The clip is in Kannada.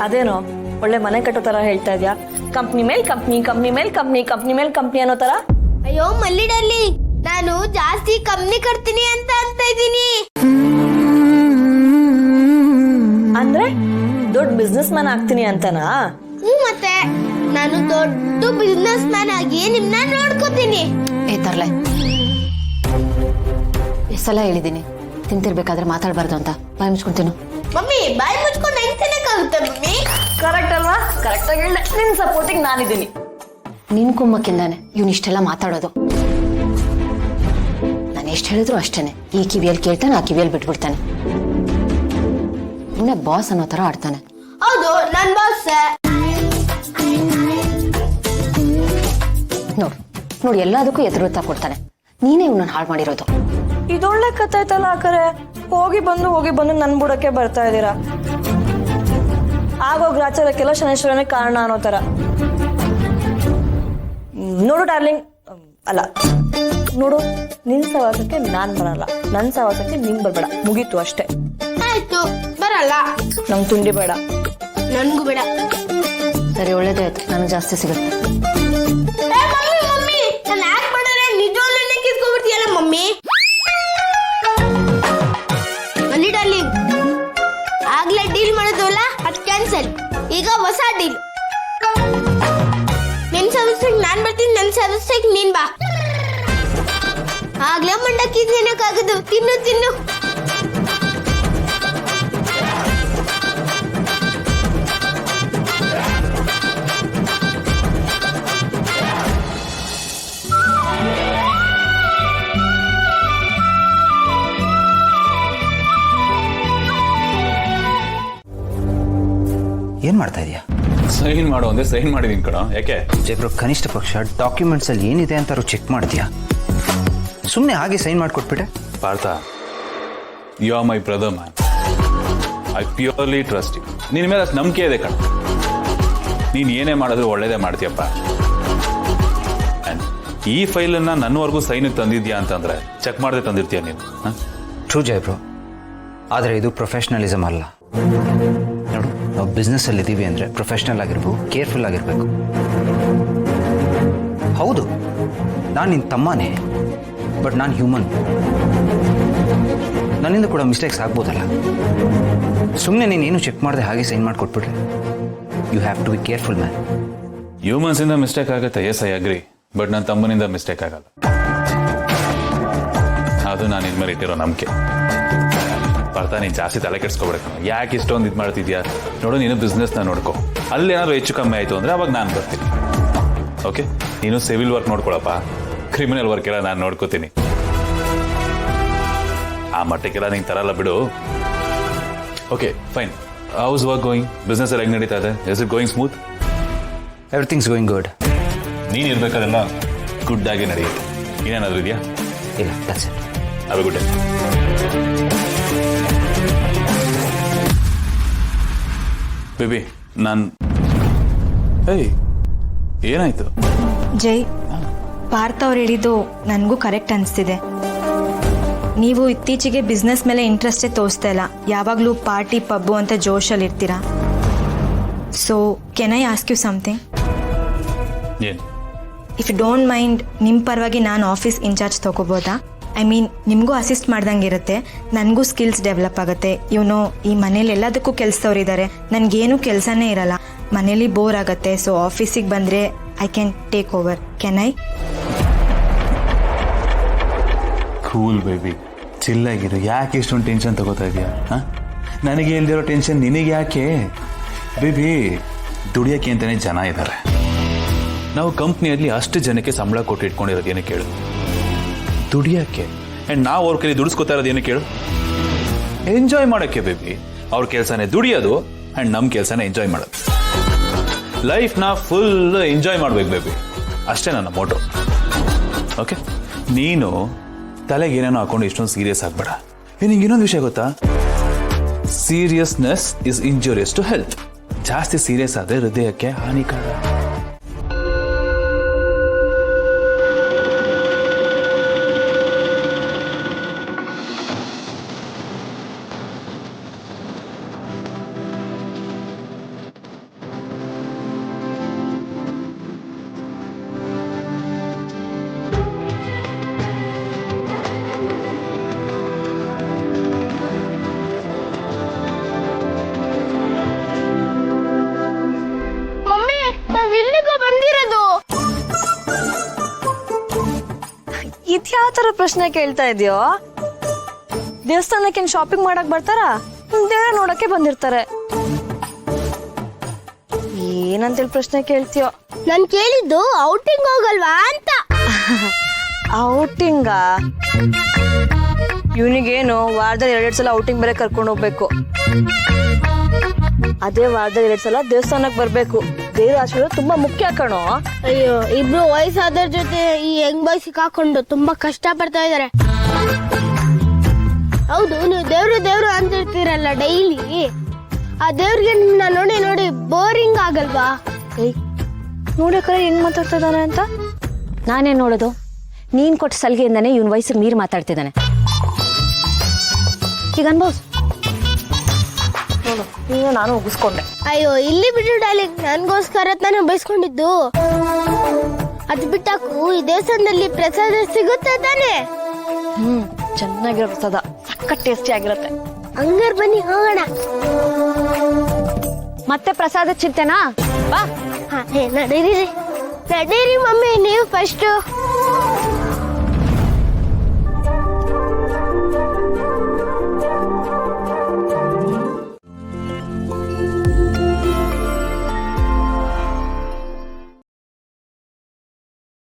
ಅದೇನೋ ಒಳ್ಳೆ ಮನೆ ಕಟ್ಟೋ ತರ ಹೇಳ್ತಾ ಇದ್ಯಾ. ಕಂಪ್ನಿ ಮೇಲ್ ಕಂಪ್ನಿ, ಕಂಪ್ನಿ ಮೇಲ್ ಕಂಪ್ನಿ, ಕಂಪ್ನಿ ಮೇಲ್ ಕಂಪ್ನಿ ಅನ್ನೋ ತರ. ಅಯ್ಯೋ ಮಲ್ಲಿ ಡಾರ್ಲಿಂಗ್, ನಾನು ಜಾಸ್ತಿ ಕಂಪ್ನಿ ಕಟ್ತೀನಿ ಅಂತ ಇದ್ದೀನಿ. ಅಂದ್ರೆ ದೊಡ್ಡ ಬಿಸ್ನೆಸ್ ಮ್ಯಾನ್ ಆಗ್ತೀನಿ ಅಂತನಾ? ಮತ್ತೆ ನಾನು ದೊಡ್ಡ ಬಿಸ್ನೆಸ್ ಮ್ಯಾನ್ ಆಗಿ ನಿಮ್ನ ನೋಡ್ಕೋತೀನಿ. ತರ್ಲೆ, ಎಷ್ಟು ಸಲ ಹೇಳಿದ್ದೀನಿ ತಿಂತಿರ್ಬೇಕಾದ್ರೆ ಮಾತಾಡ್ಬಾರ್ದು ಅಂತ. ಬಾಯಿ ಮುಚ್ಕೊಂತೀನು. ಮಮ್ಮಿ ಬಾಯಿ ಮುಚ್ಕೊಂಡು ಹೆಂಗ್ ತಿನ್ನಕ್ಕಾಗುತ್ತೆ ಮಮ್ಮಿ? ಕರೆಕ್ಟ್ ಅಲ್ವಾ? ಕರೆಕ್ಟ್ ಆಗಿ ಹೇಳ. ನಿನ್ ಸಪೋರ್ಟಿಗೆ ನಾನಿದ್ದೀನಿ. ನಿನ್ ಕುಮ್ಮಕ್ಕಿಂದಾನೆ ಇವ್ನು ಇಷ್ಟೆಲ್ಲ ಮಾತಾಡೋದು. ನಾನು ಎಷ್ಟು ಹೇಳಿದ್ರು ಅಷ್ಟೇನೆ. ಈ ಕಿವಿಯಲ್ಲಿ ಕೇಳ್ತಾನೆ, ಆ ಕಿವಿಯಲ್ಲಿ ಬಿಟ್ಬಿಡ್ತಾನೆ. ಇನ್ನ ಬಾಸ್ ಅನ್ನೋ ತರ ಆಡ್ತಾನೆ. ಹೌದು, ನನ್ ಬಾಸ್. ನೋಡು ಎಲ್ಲದಕ್ಕೂ ಎದುರುತ್ತಾ ಕೊಡ್ತಾನೆ. ನೀನೇ ಇವ್ನನ್ನ ಹಾಳು ಮಾಡಿರೋದು. ಇದೊಳ್ಳೆ ಕಥೆ ಆಯ್ತಲ್ಲ ಆಕರೆ. ಹೋಗಿ ಬಂದು ನನ್ ಬುಡಕ್ಕೆ ಬರ್ತಾ ಇದ್ದೀರಾ. ಆಗೋ ಗ್ರಾಚಾರಕ್ಕೆಲ್ಲ ಶನೇಶ್ವರನೇ ಕಾರಣ ಅನ್ನೋ ತರ. ನೋಡು ಡಾರ್ಲಿಂಗ್, ಅಲ್ಲ ನೋಡು, ನಿನ್ ಸವಾಸಕ್ಕೆ ನಾನ್ ಬರಲ್ಲ, ನನ್ ಸವಾಸಕ್ಕೆ ನಿಂಗ್ ಬರ್ಬೇಡ. ಮುಗೀತು ಅಷ್ಟೇ. ಆಯ್ತು, ಬರಲ್ಲ. ನಂಗ್ ತುಂಡಿ ಬೇಡ. ನನ್ಗೂ ಬೇಡ. ಸರಿ, ಒಳ್ಳೇದೇ ಆಯ್ತು. ನನಗೆ ಜಾಸ್ತಿ ಸಿಗುತ್ತೆ. ಮಮ್ಮಿ ನಾನು ಯಾಕೆ ಮಾಡಿದ್ರೆ ನಿಜವಾಗ್ಲೂ ಕಿತ್ಕೊಂಡ್ಬಿಡ್ತೀಯಲ್ಲ ಮಮ್ಮಿ. ಮಲ್ಲಿ ಡಾರ್ಲಿಂಗ್, ಆಗ್ಲೇ ಡೀಲ್ ಮಾಡೋದಲ್ಲ, ಅದು ಕ್ಯಾನ್ಸಲ್. ಈಗ ಹೊಸ ಡೀಲ್. ನಿನ್ ಸಮಸ್ಯೆಗೆ ನಾನ್ ಬರ್ತೀನಿ, ನನ್ ಸಮಸ್ಯೆಗೆ ನೀನ್ ಬಾ. ಆಗ್ಲೇ ಮಂಡಕ್ಕಿ ತಿನ್ನಕ್ಕಾಗದು. ತಿನ್ನು ತಿನ್ನು. ಏನ್ ಮಾಡ್ತಾ ಇದೀಯಾ? ಸೈನ್ ಮಾಡೋ ಅಂದ್ರೆ ಸೈನ್ ಮಾಡಿದೀನಿ ಕಣ. ಯಾಕೆ? ಜೈಬ್ರೋ, ಕನಿಷ್ಠ ಪಕ್ಷ ಡಾಕ್ಯುಮೆಂಟ್ಸ್ ಅಲ್ಲಿ ಏನಿದೆ ಅಂತಾರು ಚೆಕ್ ಮಾಡ್ತೀಯಾ? ಸುಮ್ಮನೆ ಹಾಗೆ ಸೈನ್ ಮಾಡಿಕೊಟ್ಬಿಟ್ಟೆ. Partha, you are my brother man. I purely trust you. ನಿನ್ನ ಮೇಲೆ ಅಷ್ಟು ನಂಬಿಕೆ ಇದೆ ಕಣ. ನೀನು ಏನೇ ಮಾಡಿದ್ರು ಒಳ್ಳೇದೇ ಮಾಡ್ತೀಯಪ್ಪ. ಈ ಫೈಲನ್ನು ನನ್ನವರೆಗೂ ಸೈನಿಗೆ ತಂದಿದ್ಯಾ ಅಂತಂದ್ರೆ ಚೆಕ್ ಮಾಡದೆ ತಂದಿರ್ತೀಯ ನೀನು. ಟ್ರೂ ಜೈಬ್ರೋ, ಆದರೆ ಇದು ಪ್ರೊಫೆಷನಲಿಸಮ್ ಅಲ್ಲ. ನೋಡು, ನಾವು ಬಿಸ್ನೆಸ್ ಅಲ್ಲಿ ಇದ್ದೀವಿ ಅಂದ್ರೆ ಪ್ರೊಫೆಷನಲ್ ಆಗಿರ್ಬೇಕು, ಕೇರ್ಫುಲ್ ಆಗಿರ್ಬೇಕು. ಹೌದು, ನಾನು ನಿನ್ನ ತಮ್ಮನೇ, ಬಟ್ ನಾನು ಹ್ಯೂಮನ್. ನನ್ನಿಂದ ಕೂಡ ಮಿಸ್ಟೇಕ್ಸ್ ಆಗ್ಬೋದಲ್ಲ. ಸುಮ್ಮನೆ ನೀನೇನು ಚೆಕ್ ಮಾಡದೆ ಹಾಗೆ ಸೈನ್ ಮಾಡಿ ಕೊಟ್ಬಿಟ್ರೆ. You have to be careful man. Humans ಇಂದ ಮಿಸ್ಟೇಕ್ ಆಗುತ್ತೆ, ಎಸ್ ಐ ಅಗ್ರಿ. ಬಟ್ ನನ್ನ ತಮ್ಮನಿಂದ ಮಿಸ್ಟೇಕ್ ಆಗಲ್ಲ. ಅದು ನಾನು ಇನ್ಮೇಲೆ ಇಟ್ಟಿರೋ ನಂಬಿಕೆ. ಪಾರ್ಥ, ನೀನು ಜಾಸ್ತಿ ತಲೆ ಕೆಡ್ಸ್ಕೊಬೇಡ. ಯಾಕೆ ಇಷ್ಟೊಂದು ಇದು ಮಾಡ್ತಿದ್ಯಾ? ನೋಡು, ನೀನು ಬಿಸ್ನೆಸ್ನ ನೋಡ್ಕೊ. ಅಲ್ಲೇನಾದ್ರು ಹೆಚ್ಚು ಕಮ್ಮಿ ಆಯಿತು ಅಂದರೆ ಅವಾಗ ನಾನು ಬರ್ತೀನಿ. ಓಕೆ, ನೀನು ಸಿವಿಲ್ ವರ್ಕ್ ನೋಡ್ಕೊಳಪ್ಪ. ಕ್ರಿಮಿನಲ್ ವರ್ಕ್ ಎಲ್ಲ ನಾನು ನೋಡ್ಕೋತೀನಿ. ಆ ಮಟ್ಟಕ್ಕೆಲ್ಲ ನಿಂಗೆ ತರಲ್ಲ ಬಿಡು. Okay, fine. House work going? Business ಎಲ್ಲ ಹೆಂಗೆ ನಡೀತಾ ಇದೆ? Is it going smooth? Everythings going good. ನೀನು ಇರ್ಬೇಕಾದೆಲ್ಲ ಗುಡ್ ಆಗಿ ನಡೆಯುತ್ತೆ. ಇನ್ನೇನಾದರೂ ಇದೆಯಾ? ಇಲ್ಲ, that's it. Have A good day. Baby, ನಾನು ಏನಾಯ್ತು? ಜೈ, ಪಾರ್ಥ ಅವ್ರು ಹೇಳಿದ್ದು ನನಗೂ ಕರೆಕ್ಟ್ ಅನಿಸ್ತಿದೆ. ನೀವು ಇತ್ತೀಚೆಗೆ ಬಿಸ್ನೆಸ್ ಮೇಲೆ ಇಂಟ್ರೆಸ್ಟೇ ತೋರಿಸ್ತಾ ಇಲ್ಲ. ಯಾವಾಗಲೂ ಪಾರ್ಟಿ ಪಬ್ಬು ಅಂತ ಜೋಶಲ್ಲಿ ಇರ್ತೀರಾ. So can I ask you something? ಏನು? ಇಫ್ ಯು ಡೋಂಟ್ ಮೈಂಡ್, ನಿಮ್ಮ ಪರವಾಗಿ ನಾನು ಆಫೀಸ್ ಇನ್ಚಾರ್ಜ್ ತೊಗೋಬೋದಾ? ಐ ಮೀನ್, ನಿಮಗೂ ಅಸಿಸ್ಟ್ ಮಾಡ್ದಂಗೆ ಇರುತ್ತೆ, ನನಗೂ ಸ್ಕಿಲ್ಸ್ ಡೆವಲಪ್ ಆಗುತ್ತೆ. ಇವನು ಈ ಮನೇಲಿ ಎಲ್ಲದಕ್ಕೂ ಕೆಲಸದವ್ರಿದ್ದಾರೆ, ನನಗೇನು ಕೆಲಸನೇ ಇರಲ್ಲ, ಮನೇಲಿ ಬೋರ್ ಆಗುತ್ತೆ. ಸೊ ಆಫೀಸಿಗೆ ಬಂದರೆ I can take over. Can I? Cool baby, ಚಿಲ್ಲಾಗಿರು. ಯಾಕೆ ಇಷ್ಟೊಂದು ಟೆನ್ಷನ್ ತಗೋತಾ ಇದೆಯಾ? ನನಗೆ ಇಲ್ದಿರೋ ಟೆನ್ಷನ್ ನಿನಗೆ ಯಾಕೆ? ಬೇಬಿ, ದುಡಿಯೋಕ್ಕೆ ಅಂತಲೇ ಜನ ಇದ್ದಾರೆ. ನಾವು ಕಂಪ್ನಿಯಲ್ಲಿ ಅಷ್ಟು ಜನಕ್ಕೆ ಸಂಬಳ ಕೊಟ್ಟು ಇಟ್ಕೊಂಡಿರೋದು ಏನಕ್ಕೆ ಕೇಳು? ದುಡಿಯೋಕ್ಕೆ. ಆ್ಯಂಡ್ ನಾವು ಅವ್ರ ಕೈಲಿ ದುಡಿಸ್ಕೊತಾ ಇರೋದು ಏನಕ್ಕೆ ಕೇಳು? ಎಂಜಾಯ್ ಮಾಡೋಕ್ಕೆ ಬೇಬಿ. ಅವ್ರ ಕೆಲಸನೇ ದುಡಿಯೋದು, ಆ್ಯಂಡ್ ನಮ್ಮ ಕೆಲಸನೇ ಎಂಜಾಯ್ ಮಾಡೋದು. ಲೈಫ್ನ ಫುಲ್ ಎಂಜಾಯ್ ಮಾಡ್ಬೇಕು ಬೇಬಿ. ಅಷ್ಟೇ ನನ್ನ ಮೋಟೋ. ಓಕೆ, ನೀನು ತಲೆಗೆ ಏನೇನೋ ಹಾಕೊಂಡು ಇಷ್ಟೊಂದು ಸೀರಿಯಸ್ ಆಗಬೇಡ. ನಿಂಗೆ ಇನ್ನೊಂದು ವಿಷಯ ಗೊತ್ತಾ? Seriousness is injurious to health. ಜಾಸ್ತಿ ಸೀರಿಯಸ್ ಆದರೆ ಹೃದಯಕ್ಕೆ ಹಾನಿಕಾರ. ಇದ್ಯಾವ ತರ ಪ್ರಶ್ನೆ ಕೇಳ್ತಾ ಇದೆಯೋ? ದೇವಸ್ಥಾನಕ್ಕೆ ಶಾಪಿಂಗ್ ಮಾಡಕ್ ಬರ್ತಾರ, ದೇವ್ರ ನೋಡಕ್ಕೆ ಬಂದಿರ್ತಾರೆ. ಏನಂತೇಳಿ ಪ್ರಶ್ನೆ ಕೇಳ್ತೀಯೋ? ನಾನ್ ಕೇಳಿದ್ದು ಔಟಿಂಗ್ ಹೋಗಲ್ವಾ ಅಂತ. ಔಟಿಂಗ? ಇವನಿಗೇನು ವಾರದಲ್ಲಿ 2 ಸಲ ಔಟಿಂಗ್ ಬೇರೆ ಕರ್ಕೊಂಡು ಹೋಗ್ಬೇಕು. ಅದೇ ವಾರದಲ್ಲಿ 2 ಸಲ ದೇವಸ್ಥಾನಕ್ಕೆ ಬರ್ಬೇಕು. ದೇವ್ರ ಆಶೀರ್ವಾದ ತುಂಬಾ ಮುಖ್ಯ ಕಣೋ. ಅಯ್ಯೋ, ಇಬ್ರು ವಯಸ್ಸಾದವ್ರ ಜೊತೆ ಈ ಹೆಂಗ್ ಬಾಯ್ ಸಿಕ್ಕಾಕೊಂಡು ತುಂಬಾ ಕಷ್ಟ ಪಡ್ತಾ ಇದಾರೆ. ಹೌದು, ನೀವು ದೇವ್ರು ಅಂತ ಇರ್ತೀರಲ್ಲ ಡೈಲಿ, ಆ ದೇವ್ರಿಗೆ ನಿಮ್ನ ನೋಡಿ ನೋಡಿ ಬೋರಿಂಗ್ ಆಗಲ್ವಾ? ನೋಡಕ್ರೆ ಹೆಂಗ್ ಮಾತಾಡ್ತಾ ಇದ್ದಾನೆ ಅಂತ. ನಾನೇನ್ ನೋಡೋದು? ನೀನ್ ಕೊಟ್ಟ ಸಲಿಗೆಯಿಂದಾನೆ ಇವನ್ ವಯಸ್ಸಿಗೆ ಮೀರಿ ಮಾತಾಡ್ತಿದ್ದಾನೆ. ಈಗ ಅನ್ಭವ್ಸ್. ನೋಡು, ಈಗ ನಾನು ಉಗಿಸ್ಕೊಂಡೆ. ಅಯ್ಯೋ, ಇಲ್ಲಿ ಬಿಡು ಡಾರ್ಲಿಂಗ್, ನನ್ಗೋಸ್ಕರ ತಾನೇ ಬಯಸ್ಕೊಂಡಿದ್ದು. ಅದ್ ಬಿಟ್ಟಾಕು, ಈ ದೇವಸ್ಥಾನದಲ್ಲಿ ಪ್ರಸಾದ ಸಿಗುತ್ತೆ ತಾನೆ? ಚೆನ್ನಾಗಿರ್ತದ, ಸಖತ್ ಟೇಸ್ಟಿ ಆಗಿರುತ್ತೆ. ಹಂಗಾರ್ ಬನ್ನಿ ಹೋಗೋಣ. ಮತ್ತೆ ಪ್ರಸಾದ ಚಿಂತೆನಾ? ಬಾ. ನಡೀರಿ ಮಮ್ಮಿ, ನೀವು ಫಸ್ಟ್.